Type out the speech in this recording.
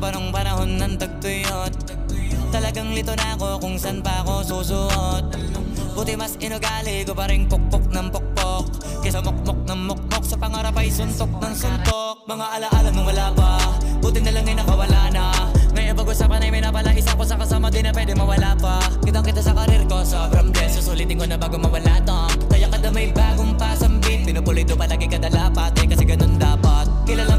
pa nung panahon ng tagtuyot. Talagang lito na ako kung san pa ako susuot. Buti mas inugali ko pa rin pukpok ng pukpok kesa mokmok ng mokmok, sa pangarap ay suntok ng suntok. Mga alaala nung wala pa, buti na lang ay nakawala na. Ngayon pag-usapan ay may napala isa ko sa kasama, di na pwede mawala pa. Kitang kita sa karir ko, sobrang blessed. Susulitin ko na bago mawala to. Kaya kada may bagong pasambit, pinupulido palagi kada lapat, kasi ganun dapat. Kilala